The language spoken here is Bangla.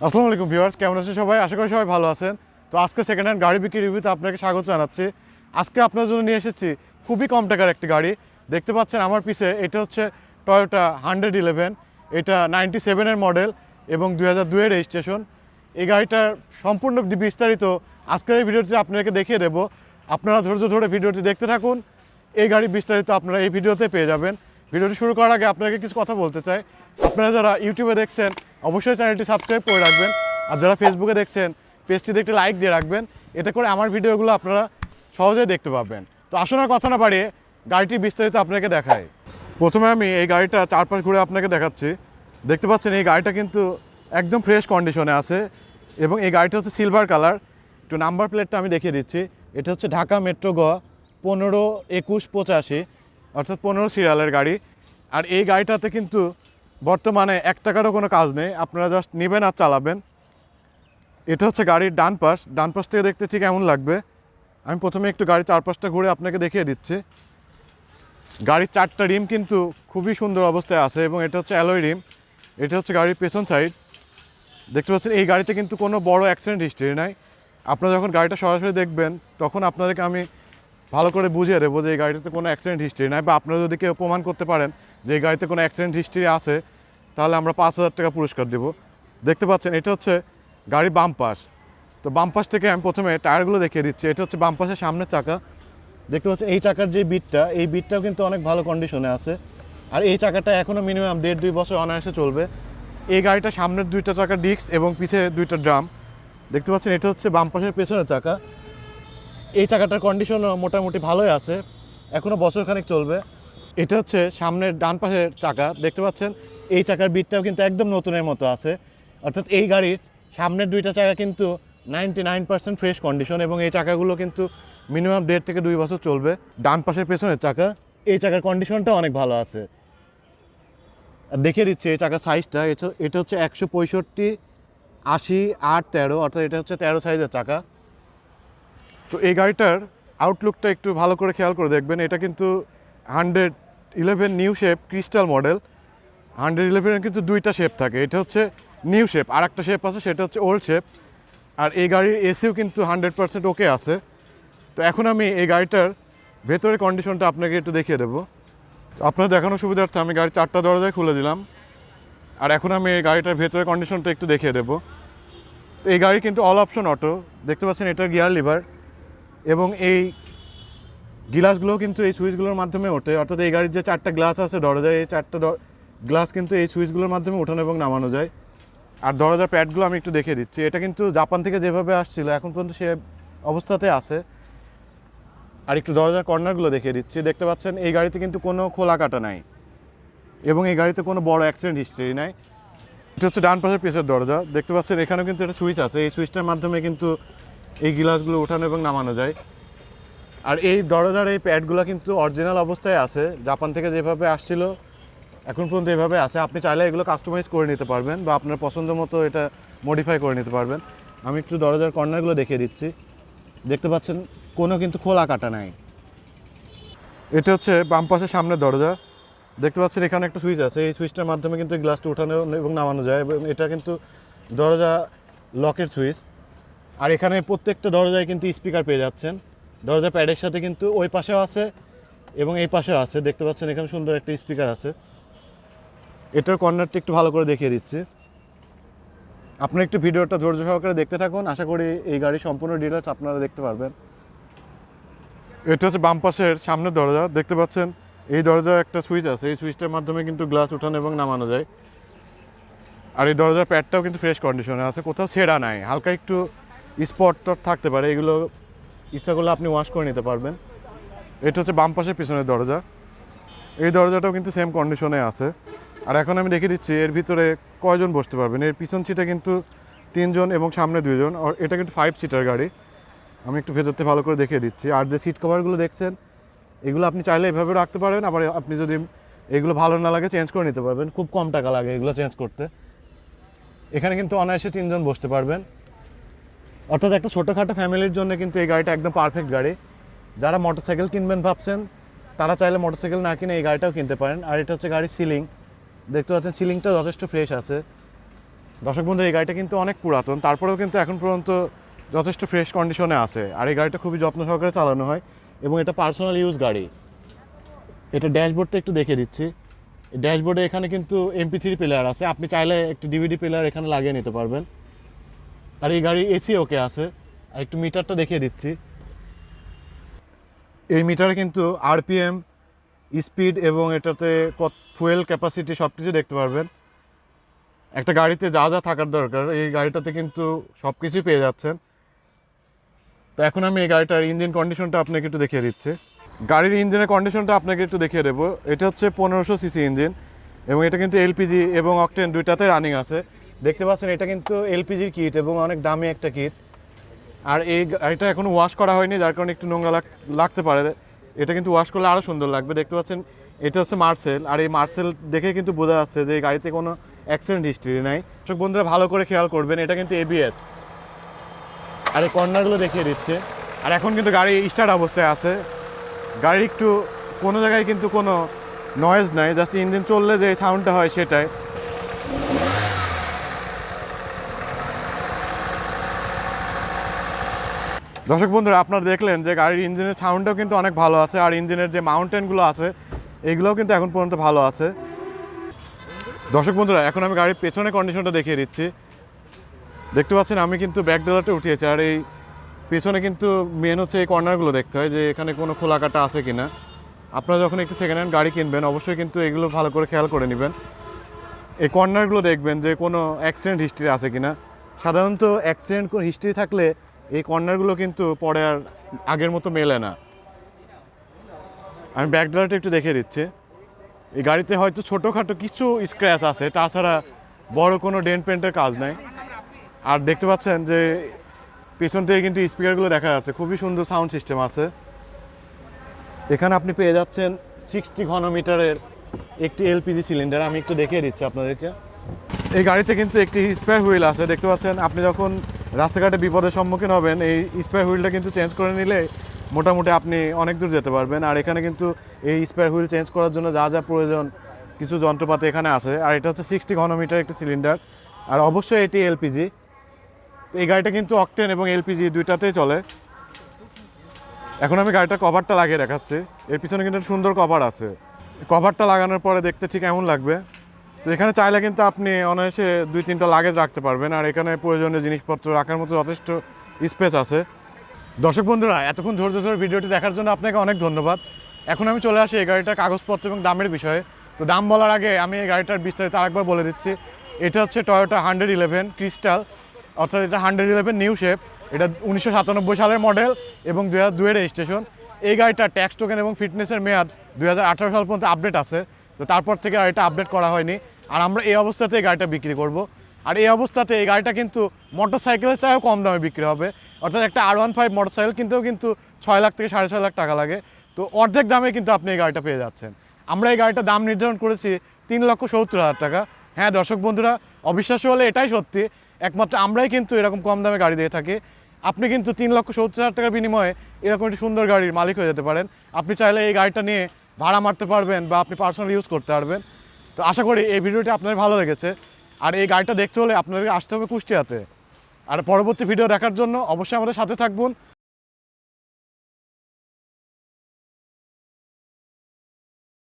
আসসালামু আলাইকুম ভিউয়ার্স, কেমন আছেন সবাই? আশা করি সবাই ভালো আছেন। তো আজকে সেকেন্ড হ্যান্ড গাড়ি বিক্রি রিভিউতে আপনাকে স্বাগত জানাচ্ছি। আজকে আপনার জন্য নিয়ে এসেছি খুবই কম টাকার একটি গাড়ি। দেখতে পাচ্ছেন আমার পিছে, এটা হচ্ছে টয়োটা 111। এটা 97-এর মডেল এবং 2002-এর রেজিস্ট্রেশন। এই গাড়িটার সম্পূর্ণ বিস্তারিত আজকের এই ভিডিওতে আপনাকে দেখিয়ে দেবো। আপনারা ধৈর্য ধরে ভিডিওটি দেখতে থাকুন। এই গাড়ির বিস্তারিত আপনারা এই ভিডিওতে পেয়ে যাবেন। ভিডিওটি শুরু করার আগে আপনাকে কিছু কথা বলতে চাই। আপনারা যারা ইউটিউবে দেখছেন অবশ্যই চ্যানেলটি সাবস্ক্রাইব করে রাখবেন, আর যারা ফেসবুকে দেখছেন পেজটিতে একটি লাইক দিয়ে রাখবেন। এতে করে আমার ভিডিওগুলো আপনারা সহজেই দেখতে পাবেন। তো আসুন আর কথা না বাড়িয়ে গাড়িটির বিস্তারিত আপনাকে দেখাই। প্রথমে আমি এই গাড়িটা চারপাশ ঘুরে আপনাকে দেখাচ্ছি। দেখতে পাচ্ছেন এই গাড়িটা কিন্তু একদম ফ্রেশ কন্ডিশনে আছে এবং এই গাড়িটা হচ্ছে সিলভার কালার। একটু নাম্বার প্লেটটা আমি দেখিয়ে দিচ্ছি। এটা হচ্ছে ঢাকা মেট্রো গ 15-21-85, অর্থাৎ 15 সিরিয়ালের গাড়ি। আর এই গাড়িটাতে কিন্তু বর্তমানে 1 টাকারও কোনো কাজ নেই, আপনারা জাস্ট নেবেন আর চালাবেন। এটা হচ্ছে গাড়ির ডান পাশ থেকে দেখতে ঠিক এমন লাগবে। আমি প্রথমে একটু গাড়ির চারপাশটা ঘুরে আপনাকে দেখিয়ে দিচ্ছি। গাড়ির 4টা রিম কিন্তু খুবই সুন্দর অবস্থায় আছে এবং এটা হচ্ছে অ্যালয় রিম। এটা হচ্ছে গাড়ির পেছন সাইড। দেখতে পাচ্ছেন এই গাড়িতে কিন্তু কোনো বড় অ্যাক্সিডেন্ট হিস্ট্রি নাই। আপনারা যখন গাড়িটা সরাসরি দেখবেন তখন আপনাদেরকে আমি ভালো করে বুঝিয়ে দেবো যে এই গাড়িতে কোনো অ্যাক্সিডেন্ট হিস্ট্রি নাই, বা আপনারা যদি কেউ প্রমাণ করতে পারেন যে এই গাড়িতে কোনো অ্যাক্সিডেন্ট হিস্ট্রি আছে তাহলে আমরা 5,000 টাকা পুরস্কার দেবো। দেখতে পাচ্ছেন এটা হচ্ছে গাড়ির বাম পাশ। তো বাম পাশ থেকে আমি প্রথমে টায়ারগুলো দেখিয়ে দিচ্ছি। এটা হচ্ছে বাম পাশের সামনের চাকা। দেখতে পাচ্ছেন এই চাকার যে বিটটা, এই বিটটাও কিন্তু অনেক ভালো কন্ডিশনে আছে। আর এই চাকাটা এখনও মিনিমাম 1.5-2 বছর অনায়াসে চলবে। এই গাড়িটা সামনের 2টা চাকা ডিস্ক এবং পিছে 2টা ড্রাম। দেখতে পাচ্ছেন এটা হচ্ছে বাম পাশের পেছনের চাকা। এই চাকাটার কন্ডিশনও মোটামুটি ভালোই আছে, এখনও বছরখানেক চলবে। এটা হচ্ছে সামনের ডান পাশের চাকা। দেখতে পাচ্ছেন এই চাকার বিটটাও কিন্তু একদম নতুনের মতো আছে, অর্থাৎ এই গাড়ির সামনের 2টা চাকা কিন্তু 99% ফ্রেশ কন্ডিশন এবং এই চাকাগুলো কিন্তু মিনিমাম 1.5 থেকে 2 বছর চলবে। ডান পাশের পেছনের চাকা, এই চাকার কন্ডিশনটা অনেক ভালো আছে। আর দেখিয়ে দিচ্ছি এই চাকার সাইজটা। এটা হচ্ছে 165/80/8-13, অর্থাৎ এটা হচ্ছে 13 সাইজের চাকা। তো এই গাড়িটার আউটলুকটা একটু ভালো করে খেয়াল করে দেখবেন। এটা কিন্তু 111 নিউ শেপ ক্রিস্টাল মডেল। 111-এর কিন্তু 2টা শেপ থাকে, এটা হচ্ছে নিউ শেপ, আর একটা শেপ আছে সেটা হচ্ছে ওল্ড শেপ। আর এই গাড়ির এসিও কিন্তু 100% ওকে আছে। তো এখন আমি এই গাড়িটার ভেতরের কন্ডিশনটা আপনাকে একটু দেখিয়ে দেবো। তো আপনার দেখানোর সুবিধার্থে আমি গাড়ির 4টা দরজায় খুলে দিলাম। আর এখন আমি এই গাড়িটার ভেতরের কন্ডিশনটা একটু দেখিয়ে দেবো। তো এই গাড়ি কিন্তু অল অপশন অটো। দেখতে পাচ্ছেন এটার গিয়ার লিভার এবং এই গ্লাসগুলো কিন্তু এই সুইচগুলোর মাধ্যমে ওঠে, অর্থাৎ এই গাড়ির যে 4টা গ্লাস আছে দরজায়, এই 4টা গ্লাস কিন্তু এই সুইচগুলোর মাধ্যমে ওঠানো এবং নামানো যায়। আর দরজার প্যাডগুলো আমি একটু দেখিয়ে দিচ্ছি। এটা কিন্তু জাপান থেকে যেভাবে আসছিল এখন পর্যন্ত সে অবস্থাতে আছে। আর একটু দরজার কর্নারগুলো দেখিয়ে দিচ্ছি। দেখতে পাচ্ছেন এই গাড়িতে কিন্তু কোনো খোলা কাটা নাই এবং এই গাড়িতে কোনো বড় অ্যাক্সিডেন্ট হিস্ট্রি নাই। এটা হচ্ছে ডান পাশের পেছের দরজা। দেখতে পাচ্ছেন এখানেও কিন্তু একটা সুইচ আছে, এই সুইচটার মাধ্যমে কিন্তু এই গ্লাসগুলো ওঠানো এবং নামানো যায়। আর এই দরজার এই প্যাডগুলো কিন্তু অরিজিনাল অবস্থায় আছে, জাপান থেকে যেভাবে আসছিল এখন পর্যন্ত এভাবে আছে। আপনি চাইলে এগুলো কাস্টমাইজ করে নিতে পারবেন বা আপনার পছন্দ মতো এটা মডিফাই করে নিতে পারবেন। আমি একটু দরজার কর্নারগুলো দেখিয়ে দিচ্ছি। দেখতে পাচ্ছেন কোনো কিন্তু খোলা কাটা নাই। এটা হচ্ছে বাম পাশের সামনের দরজা। দেখতে পাচ্ছেন এখানে একটা সুইচ আছে, এই সুইচটার মাধ্যমে কিন্তু গ্লাসটা ওঠানো এবং নামানো যায় এবং এটা কিন্তু দরজা লকের সুইচ। আর এখানে প্রত্যেকটা দরজায় কিন্তু স্পিকার পেয়ে যাচ্ছেন। দরজা প্যাডের সাথে কিন্তু ওই পাশেও আছে এবং এই পাশেও আছে। দেখতে পাচ্ছেন এখানে সুন্দর একটা স্পিকার আছে। এটার কর্নারটা একটু ভালো করে দেখিয়ে দিচ্ছি। আপনারা একটু ভিডিওটা ধৈর্য সহকারে দেখতে থাকুন, আশা করি এই গাড়ির সম্পূর্ণ ডিটেলস আপনারা দেখতে পারবেন। এটা হচ্ছে বাম পাশের সামনের দরজা। দেখতে পাচ্ছেন এই দরজার একটা সুইচ আছে, এই সুইচটার মাধ্যমে কিন্তু গ্লাস উঠানো এবং নামানো যায়। আর এই দরজার প্যাডটাও কিন্তু ফ্রেশ কন্ডিশনে আছে, কোথাও ছেঁড়া নাই। হালকা একটু স্পট থাকতে পারে, এগুলো ইচ্ছা করলে আপনি ওয়াশ করে নিতে পারবেন। এটা হচ্ছে বাম পাশের পিছনের দরজা। এই দরজাটাও কিন্তু সেম কন্ডিশনে আছে। আর এখন আমি দেখিয়ে দিচ্ছি এর ভিতরে কয়জন বসতে পারবেন। এর পিছন সিটে কিন্তু 3 জন এবং সামনে 2 জন। আর এটা কিন্তু 5 সিটার গাড়ি। আমি একটু ভেতরতে ভালো করে দেখিয়ে দিচ্ছি। আর যে সিট কভারগুলো দেখছেন এগুলো আপনি চাইলে এভাবে রাখতে পারবেন, আবার আপনি যদি এগুলো ভালো না লাগে চেঞ্জ করে নিতে পারবেন। খুব কম টাকা লাগে এগুলো চেঞ্জ করতে। এখানে কিন্তু অনায়াসে 3 জন বসতে পারবেন, অর্থাৎ একটা ছোটোখাটো ফ্যামিলির জন্য কিন্তু এই গাড়িটা একদম পারফেক্ট গাড়ি। যারা মোটরসাইকেল কিনবেন ভাবছেন তারা চাইলে মোটরসাইকেল না কিনে এই গাড়িটাও কিনতে পারেন। আর এটা হচ্ছে গাড়ির সিলিং। দেখতে পাচ্ছেন সিলিংটা যথেষ্ট ফ্রেশ আছে। দর্শক বন্ধু, এই গাড়িটা কিন্তু অনেক পুরাতন, তারপরেও কিন্তু এখন পর্যন্ত যথেষ্ট ফ্রেশ কন্ডিশনে আছে। আর এই গাড়িটা খুবই যত্ন সহকারে চালানো হয় এবং এটা পার্সোনাল ইউজ গাড়ি। এটা ড্যাশবোর্ডটা একটু দেখে দিচ্ছি। ড্যাশবোর্ডে এখানে কিন্তু MP3 প্লেয়ার আছে, আপনি চাইলে একটু DVD প্লেয়ার এখানে লাগিয়ে নিতে পারবেন। আর এই গাড়ির AC ওকে আছে। আর একটু মিটারটা দেখিয়ে দিচ্ছি। এই মিটারে কিন্তু RPM, স্পিড এবং এটাতে ফুয়েল ক্যাপাসিটি সব কিছু দেখতে পারবেন। একটা গাড়িতে যা যা থাকার দরকার এই গাড়িটাতে কিন্তু সব কিছুই পেয়ে যাচ্ছেন। তো এখন আমি এই গাড়িটার ইঞ্জিন কন্ডিশনটা আপনাকে একটু দেখিয়ে দিচ্ছি। গাড়ির ইঞ্জিনের কন্ডিশনটা আপনাকে একটু দেখিয়ে দেবো। এটা হচ্ছে 1500 সিসি ইঞ্জিন এবং এটা কিন্তু LPG এবং অকটেন দুইটাতে রানিং আছে। দেখতে পাচ্ছেন এটা কিন্তু LPGর কিট এবং অনেক দামি একটা কিট। আর এই গাড়িটা এখনও ওয়াশ করা হয়নি, যার কারণে একটু নোংরা লাগতে পারে। এটা কিন্তু ওয়াশ করলে আরও সুন্দর লাগবে। দেখতে পাচ্ছেন এটা হচ্ছে মার্সেল, আর এই মার্সেল দেখে কিন্তু বোঝা যাচ্ছে যে এই গাড়িতে কোনো অ্যাক্সিডেন্ট হিস্ট্রি নাই। দর্শক বন্ধুরা ভালো করে খেয়াল করবেন, এটা কিন্তু ABS। আর এই কর্নারগুলো দেখিয়ে দিচ্ছে। আর এখন কিন্তু গাড়ি স্টার্ট অবস্থায় আছে। গাড়ির একটু কোনো জায়গায় কিন্তু কোনো নয়েজ নাই, জাস্ট ইঞ্জিন চললে যে সাউন্ডটা হয় সেটাই। দর্শক বন্ধুরা আপনারা দেখলেন যে গাড়ির ইঞ্জিনের সাউন্ডটাও কিন্তু অনেক ভালো আছে, আর ইঞ্জিনের যে মাউন্টেনগুলো আছে এইগুলোও কিন্তু এখন পর্যন্ত ভালো আছে। দর্শক বন্ধুরা এখন আমি গাড়ির পেছনের কন্ডিশনটা দেখিয়ে দিচ্ছি। দেখতে পাচ্ছেন আমি কিন্তু ব্যাক ডোলারটা উঠিয়েছি, আর এই পেছনে কিন্তু মেন হচ্ছে এই কর্নারগুলো দেখতে হয় যে এখানে কোনো খোলা কাটা আছে কি না। আপনারা যখন একটু সেকেন্ড হ্যান্ড গাড়ি কিনবেন অবশ্যই কিন্তু এগুলো ভালো করে খেয়াল করে নেবেন। এই কর্নারগুলো দেখবেন যে কোনো অ্যাক্সিডেন্ট হিস্ট্রি আছে কি না। সাধারণত অ্যাক্সিডেন্ট কোনো হিস্ট্রি থাকলে এই কর্নারগুলো কিন্তু পরে আর আগের মতো মেলে না। আমি ব্যাক ডোলারটা একটু দেখে দিচ্ছি। এই গাড়িতে হয়তো ছোটোখাটো কিছু স্ক্র্যাচ আছে, তাছাড়া বড় কোনো ডেন্ট পেন্টের কাজ নাই। আর দেখতে পাচ্ছেন যে পেছন থেকে কিন্তু স্পিকারগুলো দেখা যাচ্ছে, খুবই সুন্দর সাউন্ড সিস্টেম আছে। এখানে আপনি পেয়ে যাচ্ছেন 60 ঘনমিটারের একটি LPG সিলিন্ডার। আমি একটু দেখিয়ে দিচ্ছি আপনাদেরকে। এই গাড়িতে কিন্তু একটি স্পেয়ার হুইল আছে। দেখতে পাচ্ছেন আপনি যখন রাস্তাঘাটে বিপদের সম্মুখীন হবেন এই স্পেয়ার হুইলটা কিন্তু চেঞ্জ করে নিলে মোটামুটি আপনি অনেক দূর যেতে পারবেন। আর এখানে কিন্তু এই স্পেয়ার হুইল চেঞ্জ করার জন্য যা যা প্রয়োজন কিছু যন্ত্রপাতি এখানে আছে। আর এটা হচ্ছে 60 ঘনমিটার একটি সিলিন্ডার, আর অবশ্যই এটি LPG। এই গাড়িটা কিন্তু অকটেন এবং LPG দুইটাতেই চলে। এখন আমি গাড়িটার কভারটা লাগিয়ে দেখাচ্ছি। এর পিছনে কিন্তু সুন্দর কভার আছে। কভারটা লাগানোর পরে দেখতে ঠিক এমন লাগবে। তো এখানে চাইলে কিন্তু আপনি অনায়াসে 2-3টা লাগেজ রাখতে পারবেন, আর এখানে প্রয়োজনীয় জিনিসপত্র রাখার মতো যথেষ্ট স্পেস আছে। দর্শক বন্ধুরা এতক্ষণ ধৈর্য ধরে ভিডিওটি দেখার জন্য আপনাকে অনেক ধন্যবাদ। এখন আমি চলে আসি এই গাড়িটার কাগজপত্র এবং দামের বিষয়ে। তো দাম বলার আগে আমি এই গাড়িটার বিস্তারিত আরেকবার বলে দিচ্ছি। এটা হচ্ছে টয়োটা 111 ক্রিস্টাল, অর্থাৎ এটা 111 নিউ শেপ। এটা 1997 সালের মডেল এবং 2002 রেজিস্ট্রেশন। এই গাড়িটার ট্যাক্স টোকেন এবং ফিটনেসের মেয়াদ 2018 সাল পর্যন্ত আপডেট আছে। তো তারপর থেকে আর এটা আপডেট করা হয়নি। আর আমরা এই অবস্থাতে এই গাড়িটা বিক্রি করব। আর এই অবস্থাতে এই গাড়িটা কিন্তু মোটরসাইকেলের চাইও কম দামে বিক্রি হবে। অর্থাৎ একটা R15 মোটরসাইকেল কিনতেও কিন্তু 6 লাখ থেকে 6.5 লাখ টাকা লাগে। তো অর্ধেক দামে কিন্তু আপনি এই গাড়িটা পেয়ে যাচ্ছেন। আমরা এই গাড়িটার দাম নির্ধারণ করেছি 3,70,000 টাকা। হ্যাঁ দর্শক বন্ধুরা, অবিশ্বাস্য হলে এটাই সত্যি, একমাত্র আমরাই কিন্তু এরকম কম দামে গাড়ি দিয়ে থাকি। আপনি কিন্তু 3,70,000 টাকার বিনিময়ে এরকম একটি সুন্দর গাড়ির মালিক হয়ে যেতে পারেন। আপনি চাইলে এই গাড়িটা নিয়ে ভাড়া মারতে পারবেন বা আপনি পার্সোনাল ইউজ করতে পারবেন। তো আশা করি এই ভিডিওটি আপনাদের ভালো লেগেছে। আর এই গাড়িটা দেখতে হলে আপনাদেরকে আসতে হবে কুষ্টিয়াতে। আর পরবর্তী ভিডিও দেখার জন্য অবশ্যই আমাদের সাথে থাকবেন।